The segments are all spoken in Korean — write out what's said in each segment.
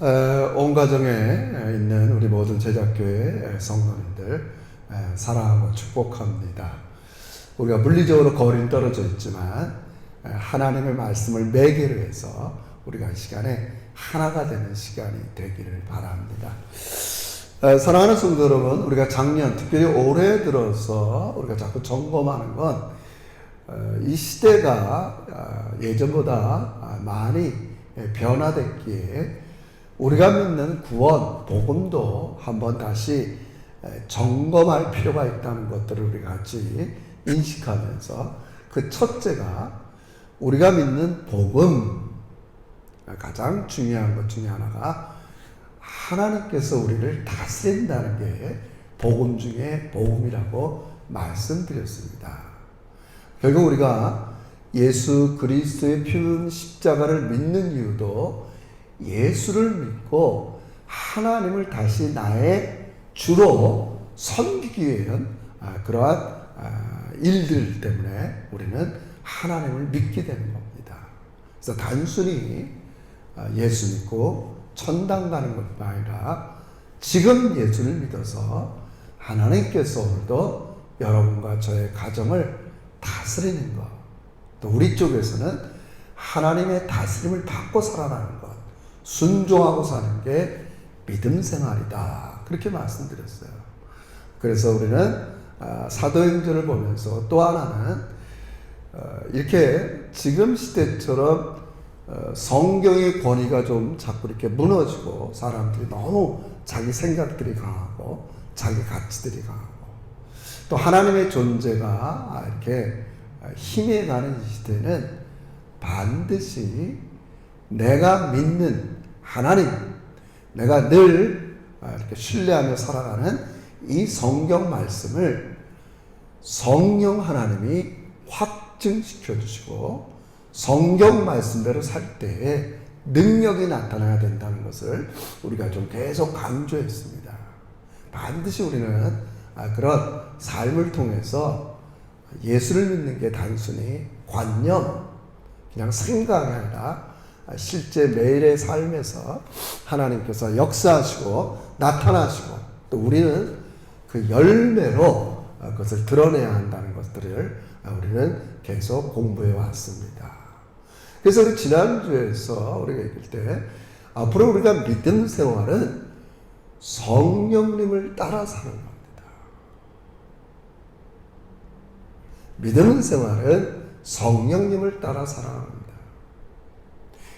온 가정에 있는 우리 모든 제작교회 성도님들 사랑하고 축복합니다. 우리가 물리적으로 거리는 떨어져 있지만 하나님의 말씀을 매개로 해서 우리가 이 시간에 하나가 되는 시간이 되기를 바랍니다. 사랑하는 성도 여러분, 우리가 작년 특별히 올해 들어서 우리가 자꾸 점검하는 건 이 시대가 예전보다 많이 변화됐기에 우리가 믿는 구원, 복음도 한번 다시 점검할 필요가 있다는 것들을 우리가 같이 인식하면서 그 첫째가 우리가 믿는 복음, 가장 중요한 것 중에 하나가 하나님께서 우리를 다스린다는 게 복음 중에 복음이라고 말씀드렸습니다. 결국 우리가 예수 그리스도의 피운 십자가를 믿는 이유도 예수를 믿고 하나님을 다시 나의 주로 섬기기 위한 그러한 일들 때문에 우리는 하나님을 믿게 되는 겁니다. 그래서 단순히 예수 믿고 천당 가는 것뿐 아니라 지금 예수를 믿어서 하나님께서 오늘도 여러분과 저의 가정을 다스리는 것, 또 우리 쪽에서는 하나님의 다스림을 받고 살아가는 것, 순종하고 사는 게 믿음 생활이다. 그렇게 말씀드렸어요. 그래서 우리는 사도행전을 보면서 또 하나는 이렇게 지금 시대처럼 성경의 권위가 좀 자꾸 이렇게 무너지고 사람들이 너무 자기 생각들이 강하고 자기 가치들이 강하고 또 하나님의 존재가 이렇게 힘해가는 이 시대는 반드시 내가 믿는 하나님, 내가 늘 이렇게 신뢰하며 살아가는 이 성경 말씀을 성령 하나님이 확증시켜 주시고 성경 말씀대로 살 때에 능력이 나타나야 된다는 것을 우리가 좀 계속 강조했습니다. 반드시 우리는 그런 삶을 통해서 예수를 믿는 게 단순히 관념, 그냥 생각이 아니라 실제 매일의 삶에서 하나님께서 역사하시고 나타나시고 또 우리는 그 열매로 그것을 드러내야 한다는 것들을 우리는 계속 공부해 왔습니다. 그래서 우리 지난주에서 우리가 읽을 때 앞으로 우리가 믿음 생활은 성령님을 따라 사는 겁니다. 믿음 생활은 성령님을 따라 살아갑니다.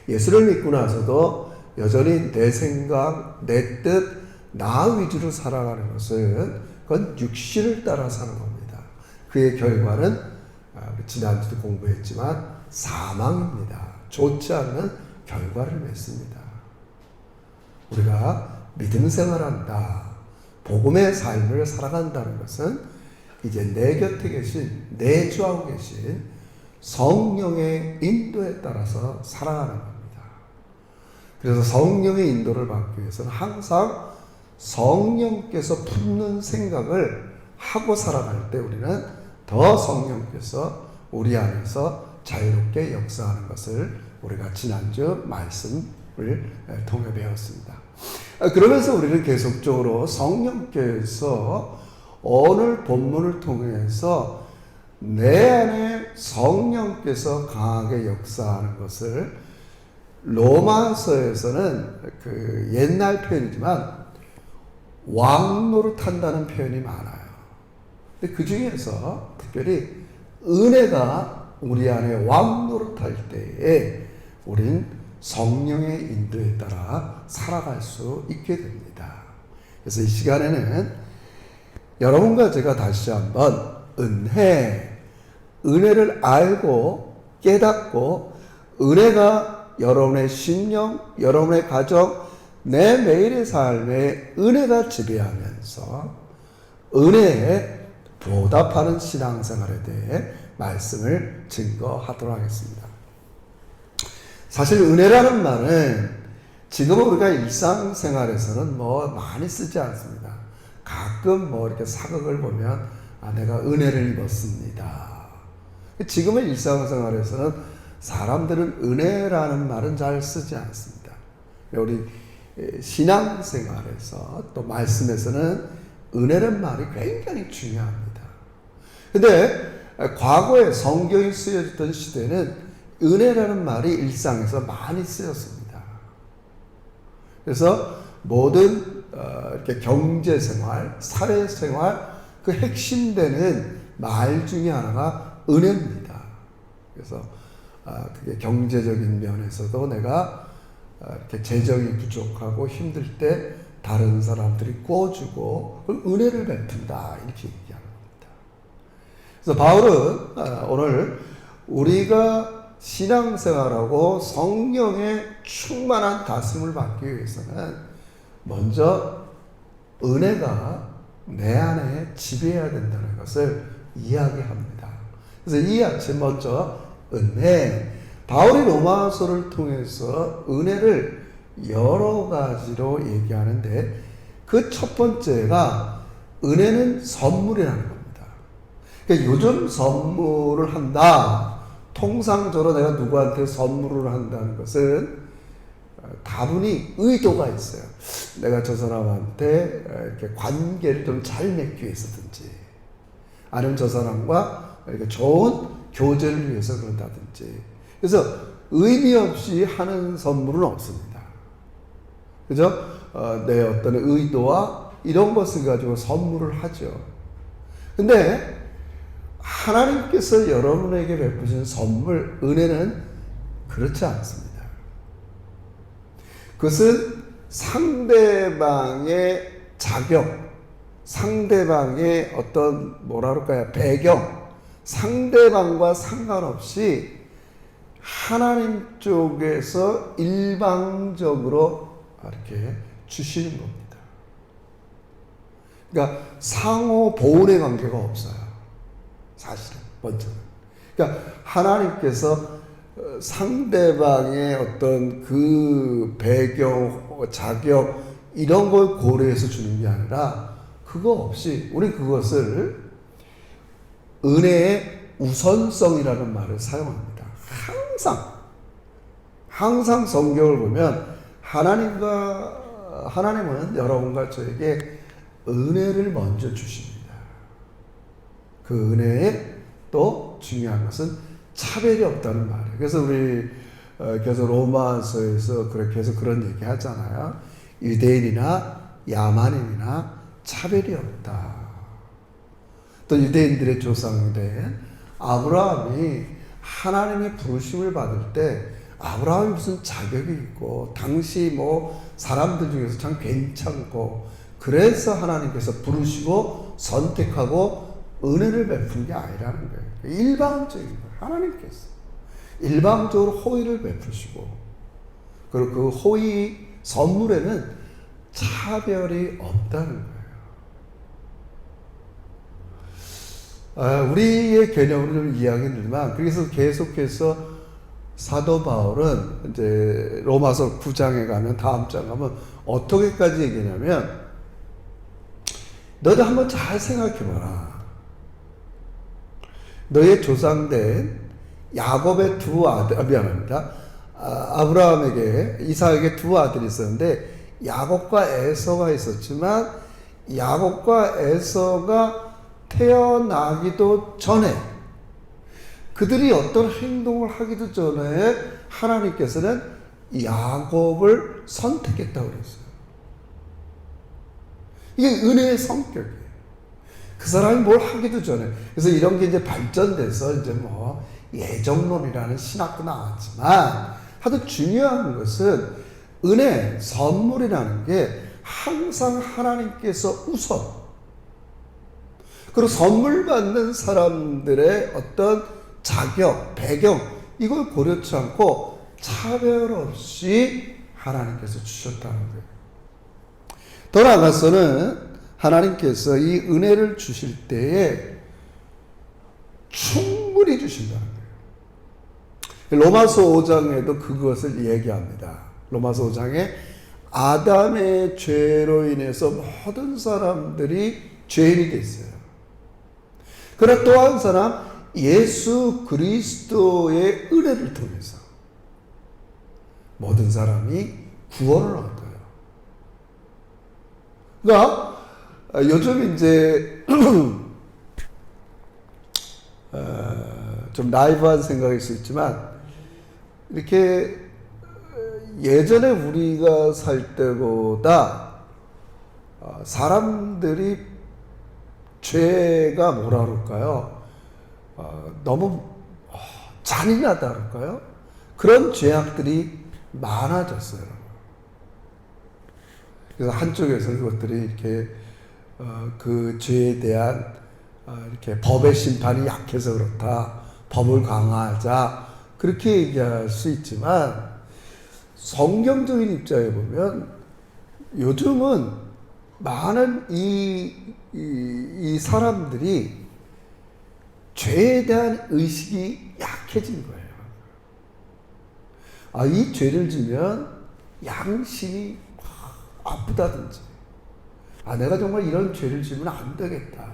예수를 믿고 나서도 여전히 내 생각, 내 뜻, 나 위주로 살아가는 것은 그건 육신을 따라 사는 겁니다. 그의 결과는 지난주도 공부했지만 사망입니다. 좋지 않은 결과를 맺습니다. 우리가 믿음 생활한다, 복음의 삶을 살아간다는 것은 이제 내 곁에 계신, 내주하고 계신 성령의 인도에 따라서 살아가는 겁니다. 그래서 성령의 인도를 받기 위해서는 항상 성령께서 품는 생각을 하고 살아갈 때 우리는 더 성령께서 우리 안에서 자유롭게 역사하는 것을 우리가 지난주 말씀을 통해 배웠습니다. 그러면서 우리는 계속적으로 성령께서 오늘 본문을 통해서 내 안에 성령께서 강하게 역사하는 것을 로마서에서는 그 옛날 표현이지만 왕노릇한다는 표현이 많아요. 근데 그 중에서 특별히 은혜가 우리 안에 왕노릇할 때에 우린 성령의 인도에 따라 살아갈 수 있게 됩니다. 그래서 이 시간에는 여러분과 제가 다시 한번 은혜를 알고 깨닫고 은혜가 여러분의 심령, 여러분의 가정, 내 매일의 삶에 은혜가 지배하면서 은혜에 보답하는 신앙생활에 대해 말씀을 증거하도록 하겠습니다. 사실 은혜라는 말은 지금 우리가 일상생활에서는 많이 쓰지 않습니다. 가끔 이렇게 사극을 보면 내가 은혜를 입었습니다. 지금의 일상생활에서는 사람들은 은혜라는 말은 잘 쓰지 않습니다. 우리 신앙생활에서 또 말씀에서는 은혜란 말이 굉장히 중요합니다. 근데 과거에 성경이 쓰여졌던 시대는 은혜라는 말이 일상에서 많이 쓰였습니다. 그래서 모든 이렇게 경제생활, 사회생활 그 핵심되는 말 중에 하나가 은혜입니다. 그래서 그게 경제적인 면에서도 내가 이렇게 재정이 부족하고 힘들 때 다른 사람들이 구워주고 은혜를 베푼다 이렇게 얘기하는 겁니다. 그래서 바울은 오늘 우리가 신앙생활하고 성령의 충만한 다스림을 받기 위해서는 먼저 은혜가 내 안에 지배해야 된다는 것을 이야기합니다. 그래서 이 아침 먼저 은혜, 바울이 로마서를 통해서 은혜를 여러 가지로 얘기하는데 그 첫 번째가 은혜는 선물이라는 겁니다. 그러니까 요즘 선물을 한다. 통상적으로 내가 누구한테 선물을 한다는 것은 다분히 의도가 있어요. 내가 저 사람한테 이렇게 관계를 좀 잘 맺기 위해서든지 아니면 저 사람과 이렇게 좋은 교제를 위해서 그런다든지 그래서 의미 없이 하는 선물은 없습니다. 그죠? 내 어떤 의도와 이런 것을 가지고 선물을 하죠. 근데 하나님께서 여러분에게 베푸신 선물, 은혜는 그렇지 않습니다. 그것은 상대방의 자격, 상대방의 어떤 뭐라 그럴까요? 배경, 상대방과 상관없이 하나님 쪽에서 일방적으로 이렇게 주시는 겁니다. 그러니까 상호 보훈의 관계가 없어요. 사실은 먼저는. 그러니까 하나님께서 상대방의 어떤 그 배경, 자격 이런 걸 고려해서 주는 게 아니라 그거 없이 우리 그것을 은혜의 우선성이라는 말을 사용합니다. 항상 성경을 보면 하나님은 여러분과 저에게 은혜를 먼저 주십니다. 그 은혜에 또 중요한 것은 차별이 없다는 말이에요. 그래서 우리 계속 로마서에서 그렇게 해서 그런 얘기 하잖아요. 유대인이나 야만인이나 차별이 없다. 또 유대인들의 조상된 아브라함이 하나님의 부르심을 받을 때 아브라함이 무슨 자격이 있고 당시 뭐 사람들 중에서 참 괜찮고 그래서 하나님께서 부르시고 선택하고 은혜를 베푼 게 아니라는 거예요. 일방적인 거예요. 하나님께서 일방적으로 호의를 베푸시고 그리고 그 호의 선물에는 차별이 없다는 거예요. 우리의 개념으로 좀 이야기는 들지만 그래서 계속해서 사도 바울은 이제 로마서 9장에 가면 다음 장 가면 어떻게까지 얘기냐면 너도 한번 잘 생각해봐라. 너의 조상된 야곱의 두 아들, 미안합니다. 아브라함에게 이삭에게 두 아들이 있었는데 야곱과 에서가 있었지만 야곱과 에서가 태어나기도 전에 그들이 어떤 행동을 하기도 전에 하나님께서는 야곱을 선택했다고 그랬어요. 이게 은혜의 성격이에요. 그 사람이 뭘 하기도 전에. 그래서 이런 게 이제 발전돼서 이제 뭐 예정론이라는 신학도 나왔지만 하도 중요한 것은 은혜, 선물이라는 게 항상 하나님께서 우선. 그리고 선물 받는 사람들의 어떤 자격, 배경 이걸 고려치 않고 차별 없이 하나님께서 주셨다는 거예요. 더 나아가서는 하나님께서 이 은혜를 주실 때에 충분히 주신다는 거예요. 로마서 5장에도 그것을 얘기합니다. 로마서 5장에 아담의 죄로 인해서 모든 사람들이 죄인이 됐어요. 그러나 또 한 사람 예수 그리스도의 은혜를 통해서 모든 사람이 구원을 얻어요. 그러니까 요즘 이제 좀 나이브한 생각일 수 있지만 이렇게 예전에 우리가 살 때보다 사람들이 죄가 뭐라 그럴까요? 너무 잔인하다 그럴까요? 그런 죄악들이 많아졌어요. 그래서 한쪽에서 그것들이 이렇게 그 죄에 대한 이렇게 법의 심판이 약해서 그렇다, 법을 강화하자 그렇게 얘기할 수 있지만 성경적인 입장에 보면 요즘은 많은 이 사람들이 죄에 대한 의식이 약해진 거예요. 이 죄를 지면 양심이 아프다든지, 내가 정말 이런 죄를 지면 안 되겠다,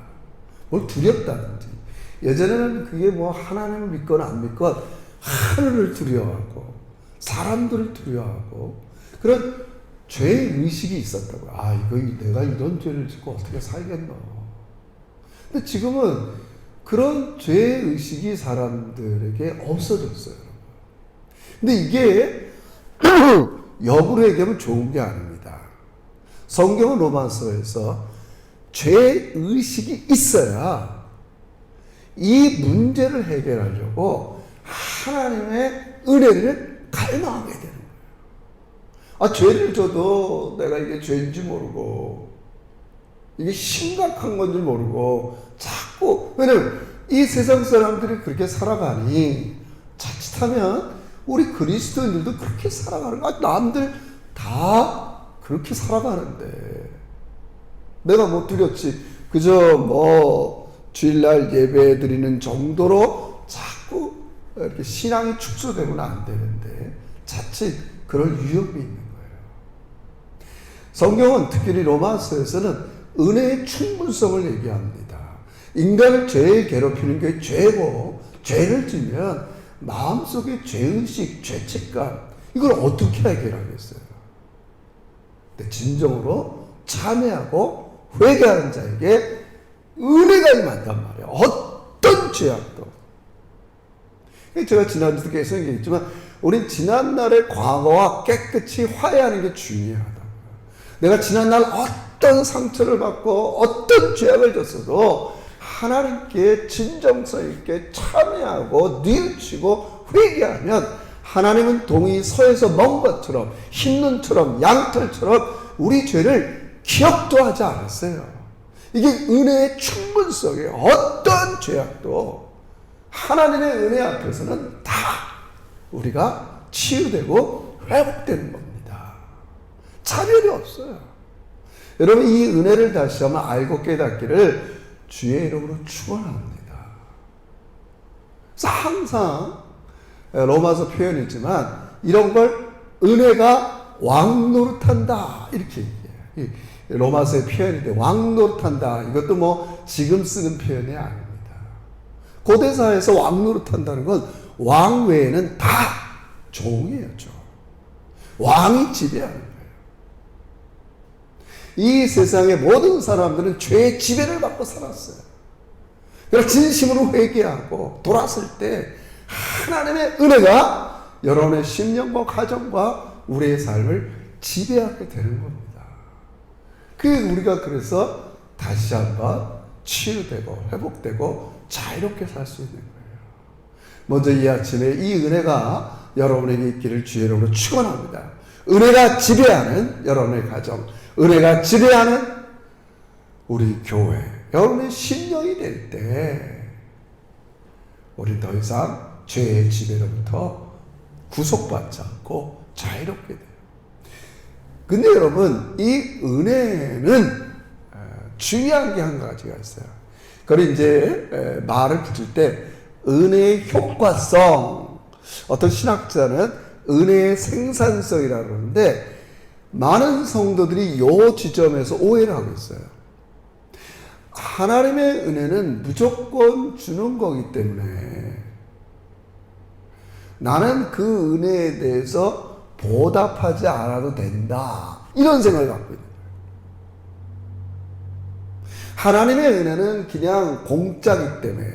뭘 두렵다든지. 예전에는 그게 뭐 하나님을 믿거나 안 믿건 하늘을 두려워하고 사람들을 두려워하고 그런 죄의 의식이 있었다고요. 이거 내가 이런 죄를 짓고 어떻게 살겠노. 근데 지금은 그런 죄의 의식이 사람들에게 없어졌어요. 근데 이게 역으로 얘기하면 좋은 게 아닙니다. 성경은 로마서에서 죄의 의식이 있어야 이 문제를 해결하려고 하나님의 은혜를 갈망하게 되는 거예요. 죄를 져도 내가 이게 죄인지 모르고 이게 심각한 건지 모르고 자꾸, 왜냐면 이 세상 사람들이 그렇게 살아가니 자칫하면 우리 그리스도인들도 그렇게 살아가는 거야. 남들 다 그렇게 살아가는데 내가 뭐 두렵지, 그저 뭐 주일날 예배 드리는 정도로 자꾸 이렇게 신앙이 축소되고는 안 되는데 자칫 그럴 위험이 있는 거예요. 성경은 특히 로마서에서는 은혜의 충분성을 얘기합니다. 인간을 죄에 괴롭히는 게 죄고, 죄를 지면 마음속에 죄의식, 죄책감, 이걸 어떻게 해결하겠어요? 근데 진정으로 참회하고 회개하는 자에게 은혜가 임한단 말이에요. 어떤 죄악도. 제가 지난주도 계속 얘기했지만 우린 지난날의 과거와 깨끗이 화해하는 게 중요하다. 내가 지난날 어떤 상처를 받고 어떤 죄악을 졌어도 하나님께 진정성 있게 참여하고 뉘우치고 회개하면 하나님은 동이 서에서 먼 것처럼 흰눈처럼 양털처럼 우리 죄를 기억도 하지 않았어요. 이게 은혜의 충분성이에요. 어떤 죄악도 하나님의 은혜 앞에서는 다 우리가 치유되고 회복되는 겁니다. 차별이 없어요. 여러분, 이 은혜를 다시 한번 알고 깨닫기를 주의 이름으로 축원합니다. 그래서 항상 로마서 표현이지만 이런 걸 은혜가 왕노릇한다 이렇게 얘기해요. 로마서의 표현인데 왕노릇한다, 이것도 뭐 지금 쓰는 표현이 아닙니다. 고대사에서 왕노릇한다는 건 왕 외에는 다 종이에요. 왕이 지배하는 거예요. 이 세상의 모든 사람들은 죄의 지배를 받고 살았어요. 그러나 진심으로 회개하고 돌아설 때 하나님의 은혜가 여러분의 심령과 가정과 우리의 삶을 지배하게 되는 겁니다. 우리가 그래서 다시 한번 치유되고 회복되고 자유롭게 살 수 있는 거예요. 먼저 이 아침에 이 은혜가 여러분에게 있기를 주의 이름으로 축원합니다. 은혜가 지배하는 여러분의 가정, 은혜가 지배하는 우리 교회, 여러분의 심령이 될 때 우리 더 이상 죄의 지배로부터 구속받지 않고 자유롭게 돼요. 근데 여러분, 이 은혜는 중요한 게 한 가지가 있어요. 그걸 이제 말을 붙일 때 은혜의 효과성, 어떤 신학자는 은혜의 생산성이라고 그러는데 많은 성도들이 이 지점에서 오해를 하고 있어요. 하나님의 은혜는 무조건 주는 거기 때문에 나는 그 은혜에 대해서 보답하지 않아도 된다, 이런 생각을 갖고 있는 거예요. 하나님의 은혜는 그냥 공짜기 때문에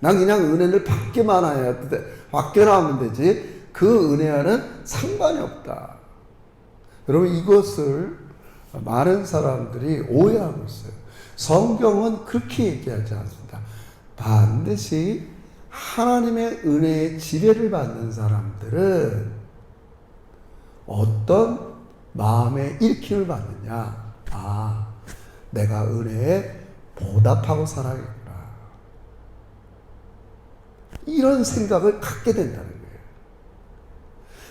난 그냥 은혜를 받기만 하면 되지 그 은혜와는 상관이 없다. 여러분 이것을 많은 사람들이 오해하고 있어요. 성경은 그렇게 얘기하지 않습니다. 반드시 하나님의 은혜의 지배를 받는 사람들은 어떤 마음의 일으킴을 받느냐. 내가 은혜에 보답하고 살아야겠구나. 이런 생각을 갖게 된다는 거예요.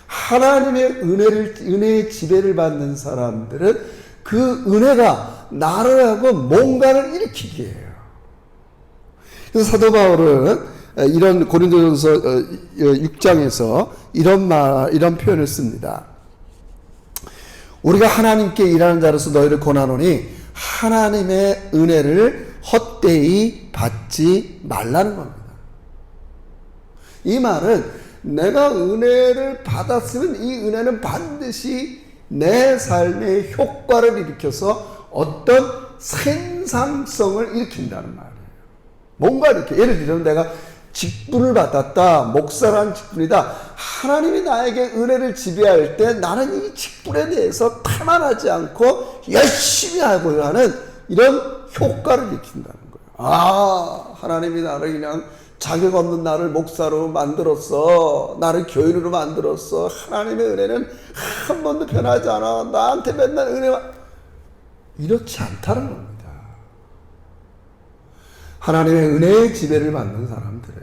하나님의 은혜의 지배를 받는 사람들은 그 은혜가 나를 하고 뭔가를 일으키게 해요. 그래서 사도 바울은 이런 고린도전서 6장에서 이런 표현을 씁니다. 우리가 하나님께 일하는 자로서 너희를 권하노니 하나님의 은혜를 헛되이 받지 말라는 겁니다. 이 말은 내가 은혜를 받았으면 이 은혜는 반드시 내 삶에 효과를 일으켜서 어떤 생산성을 일으킨다는 말이에요. 뭔가 이렇게 예를 들면 내가 직분을 받았다. 목사라는 직분이다. 하나님이 나에게 은혜를 지배할 때 나는 이 직분에 대해서 태만하지 않고 열심히 하고자 하는 이런 효과를 일으킨다는 거예요. 하나님이 나를 그냥 자격 없는 나를 목사로 만들었어. 나를 교인으로 만들었어. 하나님의 은혜는 한 번도 변하지 않아. 나한테 맨날 은혜만. 이렇지 않다는 겁니다. 하나님의 은혜의 지배를 받는 사람들은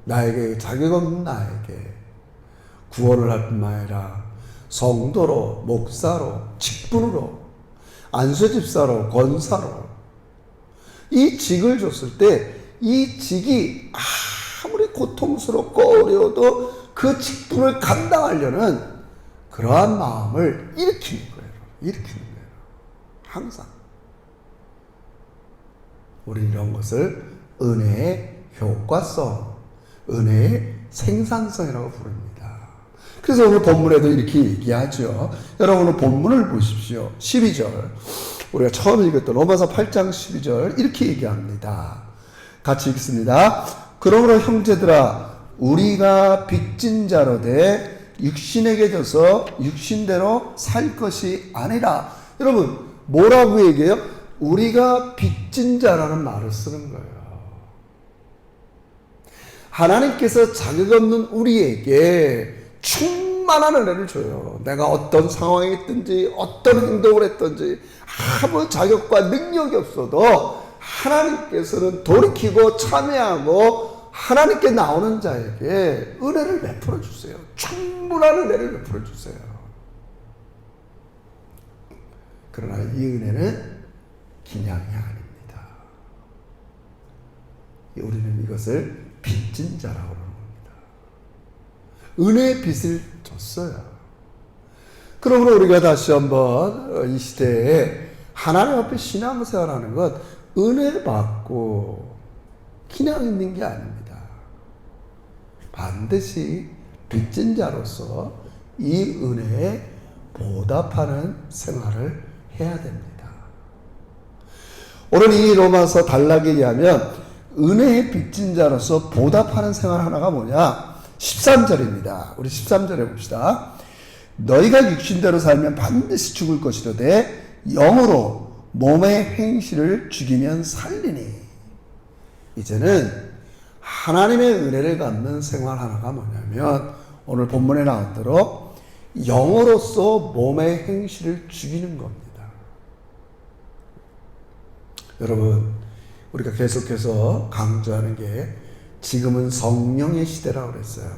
나에게 자격 없는 나에게 구원을 할 뿐만 아니라 성도로, 목사로, 직분으로, 안수집사로, 권사로 이 직을 줬을 때 이 직이 아무리 고통스럽고 어려워도 그 직분을 감당하려는 그러한 마음을 일으키는 거예요. 항상. 우리는 이런 것을 은혜의 효과성, 은혜의 생산성이라고 부릅니다. 그래서 오늘 본문에도 이렇게 얘기하죠. 여러분 오늘 본문을 보십시오. 12절. 우리가 처음 읽었던 로마서 8장 12절 이렇게 얘기합니다. 같이 읽습니다. 그러므로 형제들아 우리가 빚진 자로 돼 육신에게 져서 육신대로 살 것이 아니라. 여러분 뭐라고 얘기해요? 우리가 빚진 자라는 말을 쓰는 거예요. 하나님께서 자격 없는 우리에게 충만한 은혜를 줘요. 내가 어떤 상황에 있든지 어떤 행동을 했든지 아무 자격과 능력이 없어도 하나님께서는 돌이키고 참여하고 하나님께 나오는 자에게 은혜를 베풀어 주세요. 충분한 은혜를 베풀어 주세요. 그러나 이 은혜는 그냥이 아닙니다. 우리는 이것을 빚진 자라고 그러는 겁니다. 은혜의 빚을 줬어요. 그러므로 우리가 다시 한번 이 시대에 하나님 앞에 신앙생활하는 것 은혜를 받고 그냥 있는 게 아닙니다. 반드시 빚진 자로서 이 은혜에 보답하는 생활을 해야 됩니다. 오늘 이 로마서 단락에 의하면 은혜의 빚진 자로서 보답하는 생활 하나가 뭐냐? 13절입니다. 우리 13절에 봅시다. 너희가 육신대로 살면 반드시 죽을 것이로되 영으로 몸의 행실을 죽이면 살리니. 이제는 하나님의 은혜를 갖는 생활 하나가 뭐냐면 오늘 본문에 나온 대로 영으로서 몸의 행실을 죽이는 겁니다. 여러분 우리가 계속해서 강조하는 게 지금은 성령의 시대라고 그랬어요.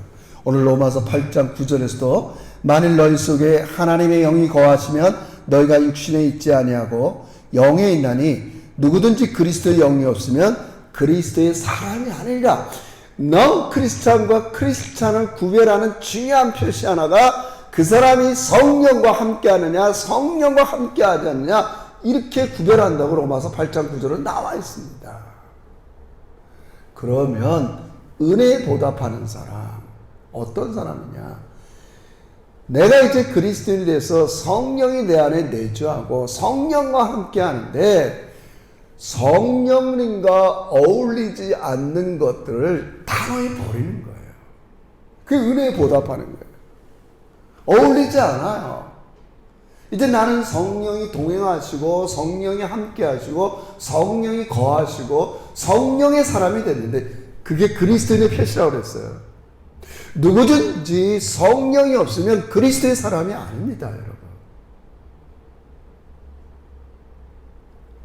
오늘 로마서 8장 9절에서도 만일 너희 속에 하나님의 영이 거하시면 너희가 육신에 있지 아니하고 영에 있나니 누구든지 그리스도의 영이 없으면 그리스도의 사람이 아니라. 너 크리스찬과 크리스찬을 구별하는 중요한 표시 하나가 그 사람이 성령과 함께하느냐 성령과 함께하지 않느냐 이렇게 구별한다고 로마서 8장 9절은 나와 있습니다. 그러면 은혜에 보답하는 사람 어떤 사람이냐? 내가 이제 그리스도인이 돼서 성령이 내 안에 내주하고 성령과 함께 하는데 성령님과 어울리지 않는 것들을 단호히 버리는 거예요. 그 은혜에 보답하는 거예요. 어울리지 않아요. 이제 나는 성령이 동행하시고 성령이 함께 하시고 성령이 거하시고 성령의 사람이 됐는데 그게 그리스도인의 표시라고 그랬어요. 누구든지 성령이 없으면 그리스도의 사람이 아닙니다, 여러분.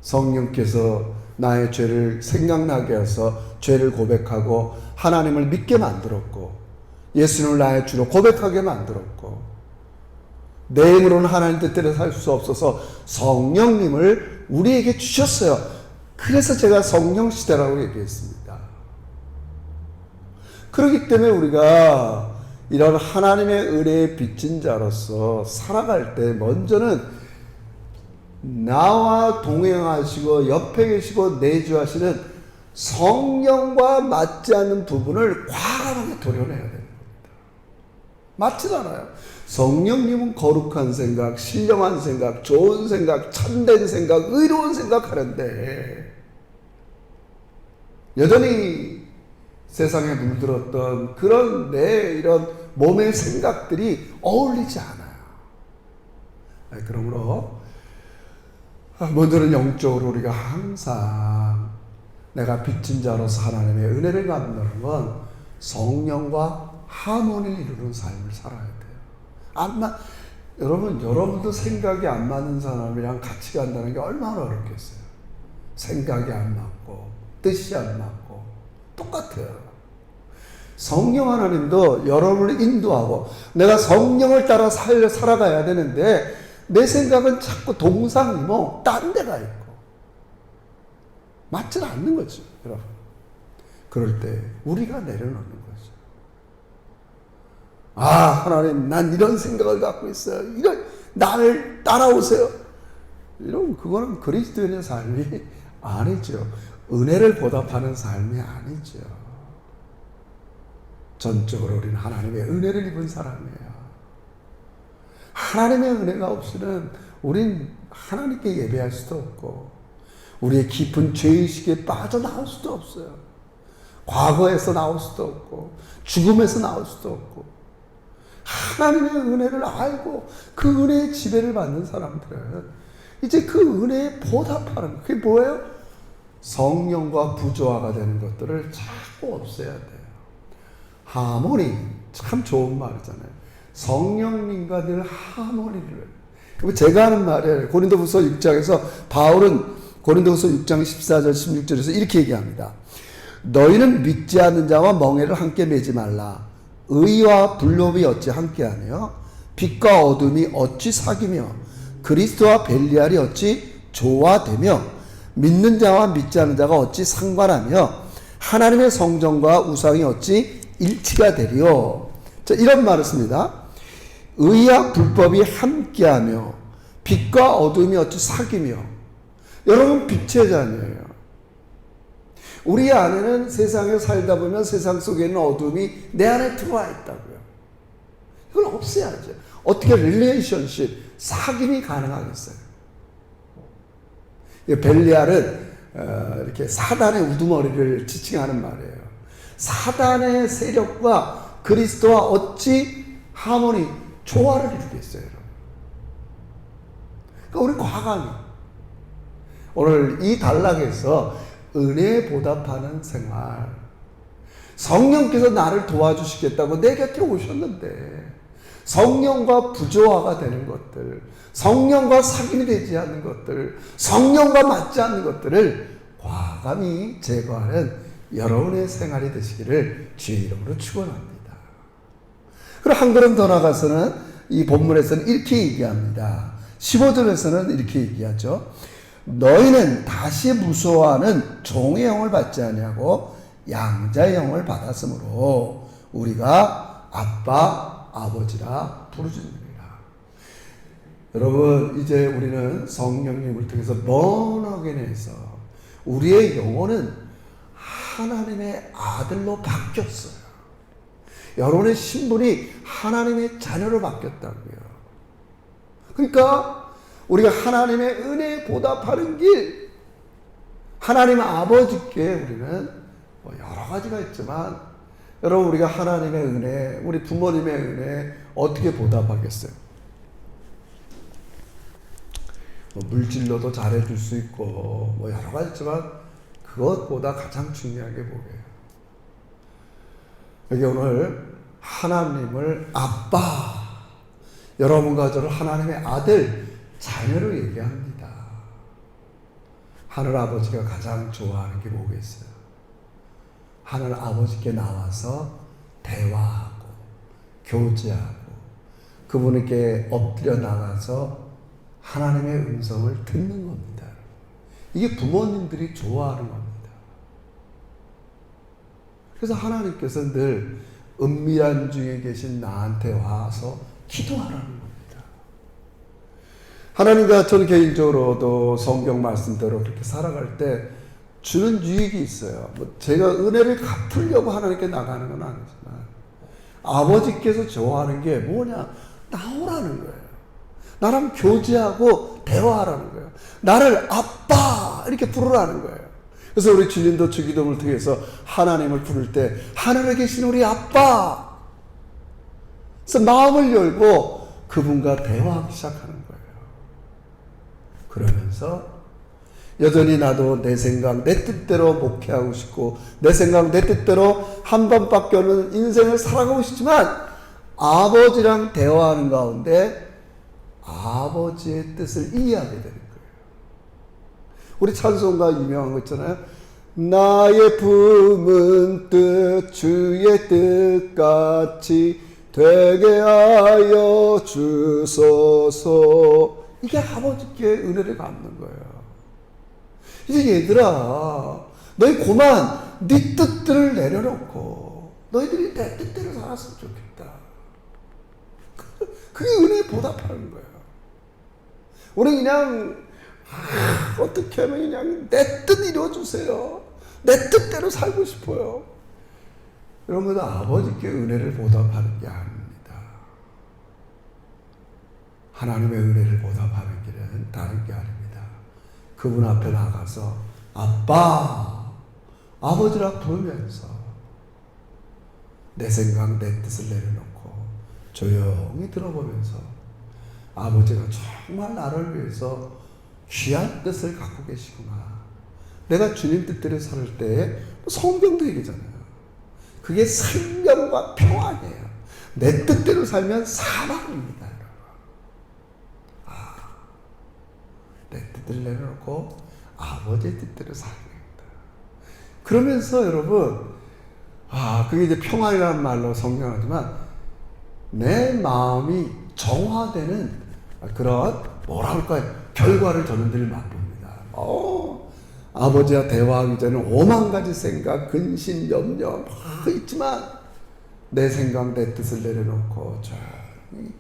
성령께서 나의 죄를 생각나게 해서 죄를 고백하고 하나님을 믿게 만들었고 예수님을 나의 주로 고백하게 만들었고 내 힘으로는 하나님 뜻대로 살 수 없어서 성령님을 우리에게 주셨어요. 그래서 제가 성령 시대라고 얘기했습니다. 그렇기 때문에 우리가 이런 하나님의 은혜에 빚진 자로서 살아갈 때 먼저는 나와 동행하시고 옆에 계시고 내주하시는 성령과 맞지 않는 부분을 과감하게 도려내야 됩니다. 맞지도 않아요. 성령님은 거룩한 생각, 신령한 생각, 좋은 생각, 참된 생각, 의로운 생각 하는데 여전히 세상에 물들었던 그런 내 이런 몸의 생각들이 어울리지 않아요. 그러므로 먼저는 영적으로 우리가 항상 내가 빚진 자로서 하나님의 은혜를 만나는 건 성령과 하모니를 이루는 삶을 살아야 돼요. 여러분도 생각이 안 맞는 사람이랑 같이 간다는 게 얼마나 어렵겠어요. 생각이 안 맞고 뜻이 안 맞고 똑같아요. 성령 하나님도 여러분을 인도하고 내가 성령을 따라 살아가야 되는데 내 생각은 자꾸 동상이몽 딴 데가 있고 맞지 않는 거죠, 여러분. 그럴 때 우리가 내려놓는 거죠. 하나님, 난 이런 생각을 갖고 있어요. 나를 따라오세요. 그거는 그리스도인의 삶이 아니죠. 은혜를 보답하는 삶이 아니죠. 전적으로 우리는 하나님의 은혜를 입은 사람이에요. 하나님의 은혜가 없이는 우린 하나님께 예배할 수도 없고 우리의 깊은 죄의식에 빠져나올 수도 없어요. 과거에서 나올 수도 없고 죽음에서 나올 수도 없고 하나님의 은혜를 알고 그 은혜의 지배를 받는 사람들은 이제 그 은혜에 보답하는 거. 그게 뭐예요? 성령과 부조화가 되는 것들을 자꾸 없애야 돼요. 하모니, 참 좋은 말이잖아요. 성령님과 늘 하모니를. 제가 하는 말이에요. 고린도후서 6장에서 바울은 고린도후서 6장 14절 16절에서 이렇게 얘기합니다. 너희는 믿지 않는 자와 멍에를 함께 매지 말라. 의와 불법이 어찌 함께하며 빛과 어둠이 어찌 사귀며 그리스도와 벨리알이 어찌 조화되며 믿는 자와 믿지 않는 자가 어찌 상관하며 하나님의 성전과 우상이 어찌 일치가 되리요. 자, 이런 말을 씁니다. 의와 불법이 함께하며 빛과 어둠이 어찌 사귀며. 여러분 빛의 자녀예요. 우리 안에는 세상에 살다 보면 세상 속에는 어둠이 내 안에 들어와 있다고요. 이걸 없애야죠. 어떻게 릴레이션십, 사귐이 가능하겠어요? 벨리알은 이렇게 사단의 우두머리를 지칭하는 말이에요. 사단의 세력과 그리스도와 어찌 하모니, 조화를 이루겠어요, 여러분. 그러니까 우리 과감히 오늘 이 단락에서 은혜에 보답하는 생활, 성령께서 나를 도와주시겠다고 내 곁에 오셨는데 성령과 부조화가 되는 것들, 성령과 사귐이 되지 않는 것들, 성령과 맞지 않는 것들을 과감히 제거하는 여러분의 생활이 되시기를 주의 이름으로 축원합니다. 그리고 한 걸음 더 나가서는 이 본문에서는 이렇게 얘기합니다. 15절에서는 이렇게 얘기하죠. 너희는 다시 무서워하는 종의 영을 받지 아니하고 양자의 영을 받았으므로 우리가 아빠, 아버지라 부르짖느니라. 여러분, 이제 우리는 성령님을 통해서 번어겐해서 우리의 영혼은 하나님의 아들로 바뀌었어요. 여러분의 신분이 하나님의 자녀로 바뀌었다고요. 그러니까 우리가 하나님의 은혜에 보답하는 길, 하나님 아버지께 우리는 뭐 여러 가지가 있지만 여러분 우리가 하나님의 은혜, 우리 부모님의 은혜 어떻게 보답하겠어요? 뭐 물질로도 잘해줄 수 있고 뭐 여러 가지 있지만 그것보다 가장 중요한 게 뭐예요? 여기 오늘 하나님을 아빠, 여러분과 저를 하나님의 아들, 자녀로 얘기합니다. 하늘 아버지가 가장 좋아하는 게 뭐겠어요? 하늘 아버지께 나와서 대화하고 교제하고 그분께 엎드려 나가서 하나님의 음성을 듣는 겁니다. 이게 부모님들이 좋아하는 겁니다. 그래서 하나님께서 늘 은밀한 중에 계신 나한테 와서 기도하라는 겁니다. 하나님과 저는 개인적으로도 성경 말씀대로 그렇게 살아갈 때 주는 유익이 있어요. 뭐 제가 은혜를 갚으려고 하나님께 나가는 건 아니지만 아버지께서 좋아하는 게 뭐냐? 나오라는 거예요. 나랑 교제하고 대화하라는 거예요. 나를 아빠 이렇게 부르라는 거예요. 그래서 우리 주님도 주기도문을 통해서 하나님을 부를 때 하늘에 계신 우리 아빠, 그래서 마음을 열고 그분과 대화하기 시작하는 거예요. 그러면서 여전히 나도 내 생각, 내 뜻대로 목회하고 싶고 내 생각, 내 뜻대로 한 번밖에 없는 인생을 살아가고 싶지만 아버지랑 대화하는 가운데 아버지의 뜻을 이해하게 되는 거예요. 우리 찬송가 유명한 거 있잖아요. 나의 품은 뜻 주의 뜻같이 되게 하여 주소서. 이게 아버지께 은혜를 갚는 거예요. 이제 얘들아, 너희 그만 네 뜻들을 내려놓고 너희들이 내 뜻대로 살았으면 좋겠다. 그게 은혜에 보답하는 거예요. 우리 그냥 어떻게 하면 그냥 내 뜻 이루어주세요. 내 뜻대로 살고 싶어요. 이런 것은 아버지께 은혜를 보답하는 게 아닙니다. 하나님의 은혜를 보답하는 길은 다른 게 아닙니다. 그분 앞에 나가서 아빠, 아버지라 부르면서 내 생각, 내 뜻을 내려놓고 조용히 들어보면서 아버지가 정말 나를 위해서 귀한 뜻을 갖고 계시구나. 내가 주님 뜻대로 살 때 성경도 얘기잖아요. 그게 생명과 평안이에요. 내 뜻대로 살면 사망입니다. 내 뜻을 내려놓고 아버지의 뜻대로 살겠다. 그러면서 여러분, 그게 이제 평안이라는 말로 성경하지만 내 마음이 정화되는 그런 뭐라 할까요? 결과를 저는 늘 맛봅니다. 아버지와 대화하기 전에 5만 가지 생각, 근심, 염려 있지만 내 생각, 내 뜻을 내려놓고 조용히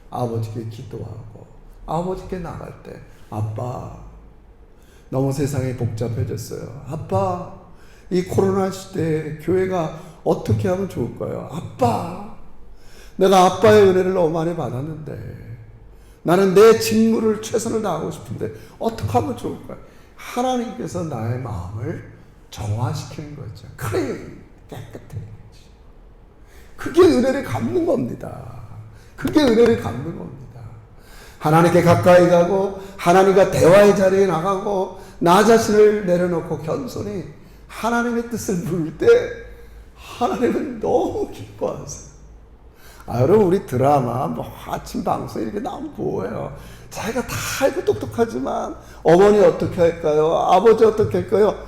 아버지께 기도하고 아버지께 나갈 때 아빠, 너무 세상이 복잡해졌어요. 아빠, 이 코로나 시대에 교회가 어떻게 하면 좋을까요? 아빠, 내가 아빠의 은혜를 너무 많이 받았는데 나는 내 직무를 최선을 다하고 싶은데 어떻게 하면 좋을까요? 하나님께서 나의 마음을 정화시키는 거죠. 그래, 깨끗해야지. 그게 은혜를 갚는 겁니다. 그게 은혜를 갚는 겁니다. 하나님께 가까이 가고 하나님과 대화의 자리에 나가고 나 자신을 내려놓고 겸손히 하나님의 뜻을 부를 때 하나님은 너무 기뻐하세요. 여러분 우리 드라마 아침 방송 이렇게 나오면 뭐예요? 자기가 다 알고 똑똑하지만 어머니 어떻게 할까요? 아버지 어떻게 할까요?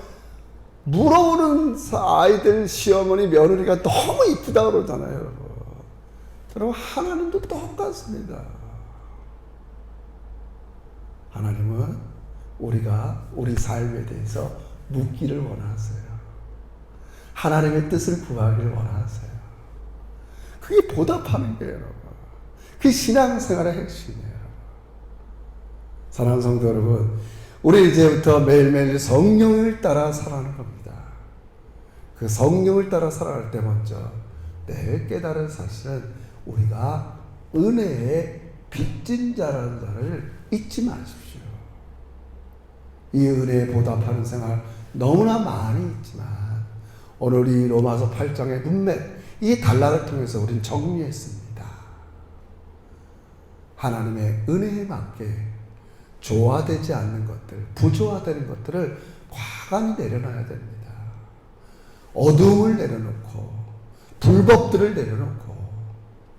물어보는 아이들 시어머니 며느리가 너무 이쁘다 그러잖아요. 여러분 하나님도 똑같습니다. 하나님은 우리가 우리 삶에 대해서 묻기를 원하세요. 하나님의 뜻을 구하기를 원하세요. 그게 보답하는 거예요, 여러분. 그게 신앙생활의 핵심이에요. 사랑하는 성도 여러분, 우리 이제부터 매일매일 성령을 따라 살아가는 겁니다. 그 성령을 따라 살아갈 때 먼저 내 깨달은 사실은 우리가 은혜의 빚진 자라는 것을 잊지 마십시오. 이 은혜에 보답하는 생활 너무나 많이 있지만 오늘 이 로마서 8장의 문맥, 이 단락을 통해서 우리는 정리했습니다. 하나님의 은혜에 맞게 조화되지 않는 것들, 부조화되는 것들을 과감히 내려놔야 됩니다. 어두움을 내려놓고 불법들을 내려놓고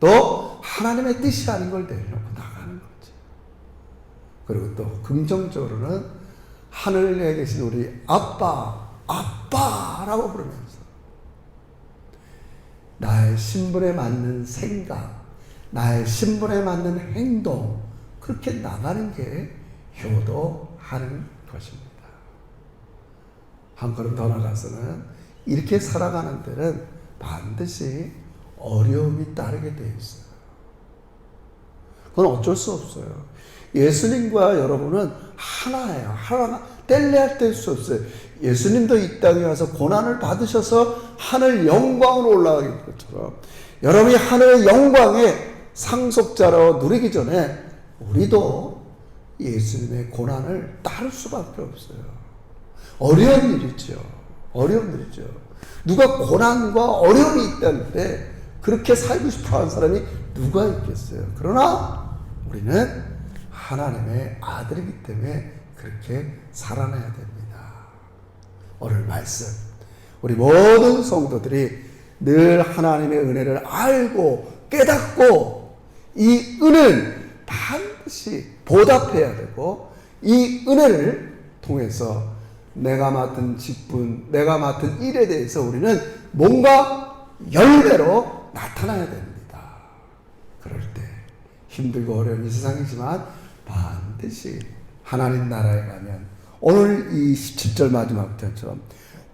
또 하나님의 뜻이 아닌 걸 내려놓고 나가는 거죠. 그리고 또 긍정적으로는 하늘에 계신 우리 아빠라고 부르면서 나의 신분에 맞는 생각, 나의 신분에 맞는 행동, 그렇게 나가는 게 효도하는 것입니다. 한 걸음 더 나가서는 이렇게 살아가는 데는 반드시 어려움이 따르게 되어 있어요. 그건 어쩔 수 없어요. 예수님과 여러분은 하나예요. 하나 뗄래야 뗄 수 없어요. 예수님도 이 땅에 와서 고난을 받으셔서 하늘 영광으로 올라가기 것처럼 여러분이 하늘의 영광의 상속자로 누리기 전에 우리도 예수님의 고난을 따를 수밖에 없어요. 어려운 일이죠. 어려운 일이죠. 누가 고난과 어려움이 있다는데 그렇게 살고 싶어 하는 사람이 누가 있겠어요. 그러나 우리는 하나님의 아들이기 때문에 그렇게 살아내야 됩니다. 오늘 말씀, 우리 모든 성도들이 늘 하나님의 은혜를 알고 깨닫고 이 은혜를 반드시 보답해야 되고 이 은혜를 통해서 내가 맡은 직분, 내가 맡은 일에 대해서 우리는 뭔가 열매로 나타나야 됩니다. 그럴 때 힘들고 어려운 이 세상이지만 반드시 하나님 나라에 가면 오늘 이 17절 마지막 절처럼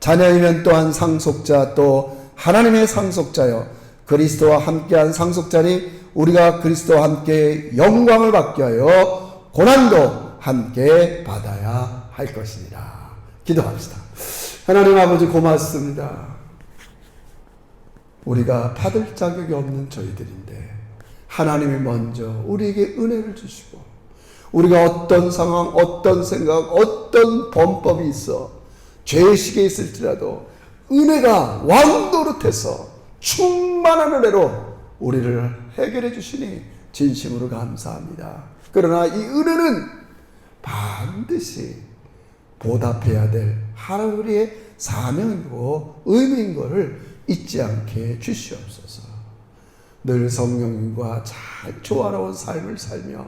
자녀이면 또한 상속자 또 하나님의 상속자여 그리스도와 함께한 상속자니 우리가 그리스도와 함께 영광을 받게 하여 고난도 함께 받아야 할 것이니라. 기도합시다. 하나님 아버지 고맙습니다. 우리가 받을 자격이 없는 저희들인데 하나님이 먼저 우리에게 은혜를 주시고 우리가 어떤 상황, 어떤 생각, 어떤 범법이 있어 죄의식에 있을지라도 은혜가 왕노릇해서 충만한 은혜로 우리를 해결해 주시니 진심으로 감사합니다. 그러나 이 은혜는 반드시 보답해야 될 하나님의 사명이고 의무인 것을 잊지 않게 주시옵소서. 늘 성령님과 잘 조화로운 삶을 살며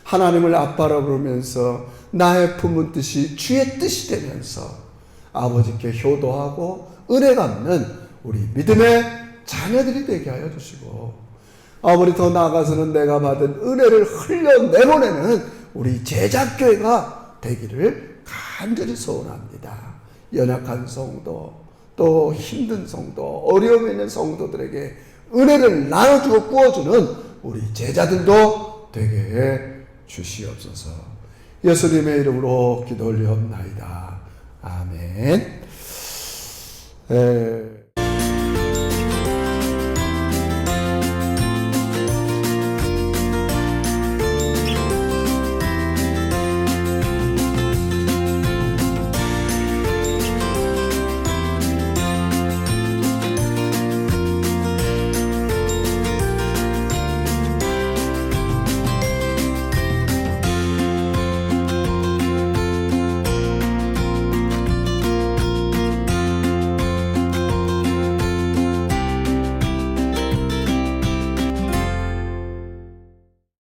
하나님을 아빠라 부르면서 나의 품은 뜻이 주의 뜻이 되면서 아버지께 효도하고 은혜 갚는 우리 믿음의 자녀들이 되게 하여 주시고 아버지 더 나아가서는 내가 받은 은혜를 흘려내보내는 우리 제자교회가 되기를 간절히 소원합니다. 연약한 성도 또 힘든 성도 어려움에 있는 성도들에게 은혜를 나눠주고 부어주는 우리 제자들도 되게 해 주시옵소서. 예수님의 이름으로 기도 올리옵나이다. 아멘.